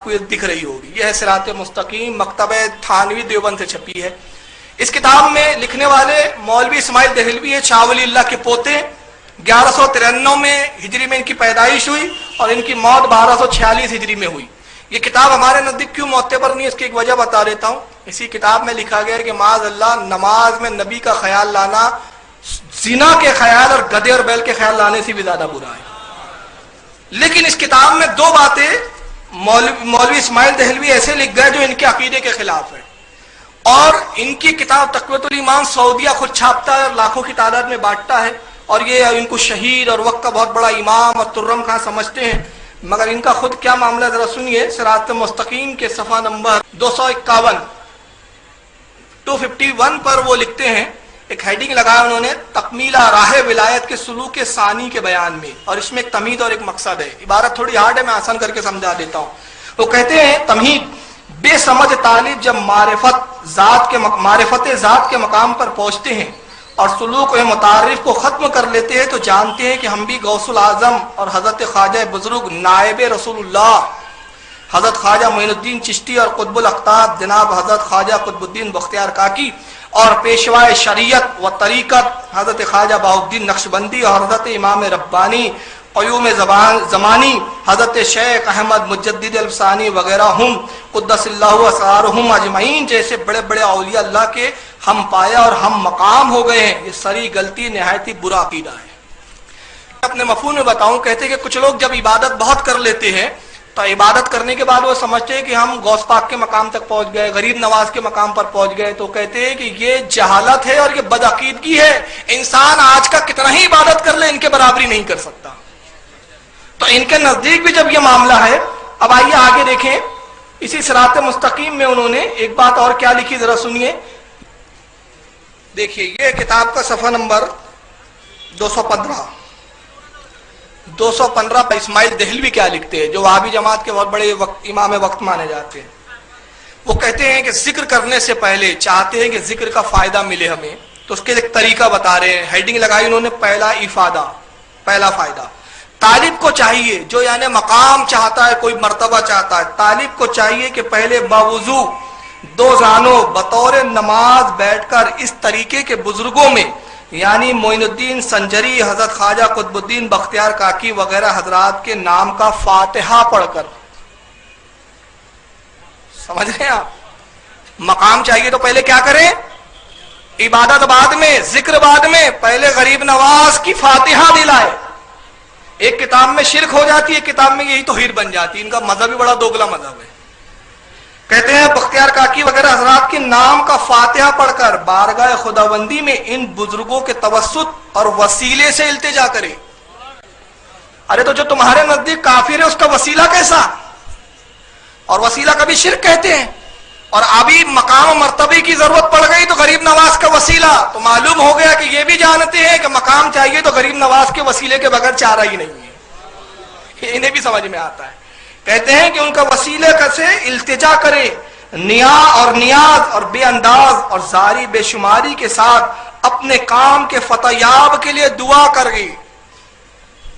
کو دکھ رہی ہوگی، یہ ہے صراط مستقیم، مکتبہ تھانوی دیوبند سے چھپی ہے۔ اس کتاب میں لکھنے والے مولوی اسماعیل دہلوی ہے، شاہ ولی اللہ کے پوتے۔ 1193 میں ہجری میں ان کی پیدائش ہوئی اور ان کی موت 1246 ہجری میں ہوئی۔ یہ کتاب ہمارے نزدیک کیوں معتبر نہیں ہے، اس کی ایک وجہ بتا دیتا ہوں۔ اسی کتاب میں لکھا گیا ہے کہ معاذ اللہ نماز میں نبی کا خیال لانا زنا کے خیال اور گدھے اور بیل کے خیال لانے سے بھی زیادہ برا ہے۔ لیکن اس کتاب میں دو باتیں مولوی اسماعیل دہلوی ایسے لکھ گئے جو ان کے عقیدے کے خلاف ہے، اور ان کی کتاب تقویۃ الایمان سعودیہ خود چھاپتا ہے اور لاکھوں کی تعداد میں بانٹتا ہے، اور یہ ان کو شہید اور وقت کا بہت بڑا امام اور ترم خان سمجھتے ہیں، مگر ان کا خود کیا معاملہ ذرا سنیے۔ صراط مستقیم کے صفحہ نمبر 251 پر وہ لکھتے ہیں، ایک ہیڈنگ لگایا انہوں نے، تکمیلہ راہ ولایت کے سلوک ثانی کے بیان میں، اور اس میں ایک تمہید اور ایک مقصد ہے۔ عبارت تھوڑی ہارڈ ہے، میں آسان کر کے سمجھا دیتا ہوں۔ وہ کہتے ہیں تمہید: بے سمجھ طالب جب معرفت ذات کے مقام پر پہنچتے ہیں اور سلوک متعارف کو ختم کر لیتے ہیں تو جانتے ہیں کہ ہم بھی غوث العظم اور حضرت خواجہ بزرگ نائب رسول اللہ حضرت خواجہ معین الدین چشتی اور قطب الاقطاب جناب حضرت خواجہ قطب الدین بختیار کاکی اور پیشوائے شریعت و طریقت حضرت خواجہ بہاؤالدین نقشبندی اور حضرت امام ربانی قیوم زمانی حضرت شیخ احمد مجدد الفسانی وغیرہ ہم قدس اللہ اسرارہم اجمعین جیسے بڑے بڑے اولیاء اللہ کے ہم پایا اور ہم مقام ہو گئے ہیں، یہ سری غلطی نہایت ہی برا عقیدہ ہے۔ اپنے مفہوم میں بتاؤں، کہتے ہیں کہ کچھ لوگ جب عبادت بہت کر لیتے ہیں تو عبادت کرنے کے بعد وہ سمجھتے ہیں کہ ہم غوث پاک کے مقام تک پہنچ گئے، غریب نواز کے مقام پر پہنچ گئے، تو کہتے ہیں کہ یہ جہالت ہے اور یہ بدعقیدگی ہے، انسان آج کا کتنا ہی عبادت کر لے ان کے برابری نہیں کر سکتا۔ تو ان کے نزدیک بھی جب یہ معاملہ ہے، اب آئیے آگے دیکھیں، اسی صراط مستقیم میں انہوں نے ایک بات اور کیا لکھی، ذرا سنیے۔ دیکھیے یہ کتاب کا صفحہ نمبر 215 پر اسماعیل دہلوی کیا لکھتے ہیں، جو وہابی جماعت کے بہت بڑے امام وقت مانے جاتے ہیں۔ وہ کہتے ہیں کہ ذکر کرنے سے پہلے چاہتے ہیں کہ ذکر کا فائدہ ملے ہمیں، تو اس کے ایک طریقہ بتا رہے ہیں، ہیڈنگ لگائی انہوں نے، پہلا فائدہ طالب کو چاہیے، جو یعنی مقام چاہتا ہے، کوئی مرتبہ چاہتا ہے، طالب کو چاہیے کہ پہلے باوضو دو زانوں بطور نماز بیٹھ کر اس طریقے کے بزرگوں میں یعنی معین الدین سنجری، حضرت خواجہ قطب الدین بختیار کاکی وغیرہ حضرات کے نام کا فاتحہ پڑھ کر، سمجھ رہے ہیں آپ، مقام چاہیے تو پہلے کیا کریں، عبادت بعد میں، ذکر بعد میں، پہلے غریب نواز کی فاتحہ دلائے۔ ایک کتاب میں شرک ہو جاتی ہے، کتاب میں یہی توحید بن جاتی ہے، ان کا مذہب بھی بڑا دوگلا مذہب ہے۔ کہتے ہیں بختیار کاکی وغیرہ حضرات کے نام کا فاتحہ پڑھ کر بارگاہ خداوندی میں ان بزرگوں کے توسط اور وسیلے سے التجا کرے۔ ارے تو جو تمہارے نزدیک کافر ہے اس کا وسیلہ کیسا، اور وسیلہ کبھی شرک کہتے ہیں، اور ابھی مقام و مرتبے کی ضرورت پڑ گئی تو غریب نواز کا وسیلہ، تو معلوم ہو گیا کہ یہ بھی جانتے ہیں کہ مقام چاہیے تو غریب نواز کے وسیلے کے بغیر چارہ ہی نہیں ہے، انہیں بھی سمجھ میں آتا ہے۔ کہتے ہیں کہ ان کا وسیلے سے التجا کرے، نیاز اور بے انداز اور زاری بے شماری کے ساتھ اپنے کام کے فتح یاب کے لیے دعا کر گئی،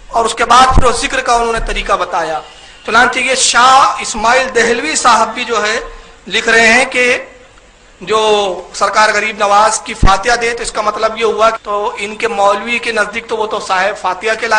اور اس کے بعد پھر اس ذکر کا انہوں نے طریقہ بتایا۔ چنانچہ یہ شاہ اسماعیل دہلوی صاحب بھی جو ہے لکھ رہے ہیں کہ جو سرکار غریب نواز کی فاتحہ دے تو اس کا مطلب یہ ہوا، تو ان کے مولوی کے نزدیک تو وہ تو صاحب فاتحہ کے لائق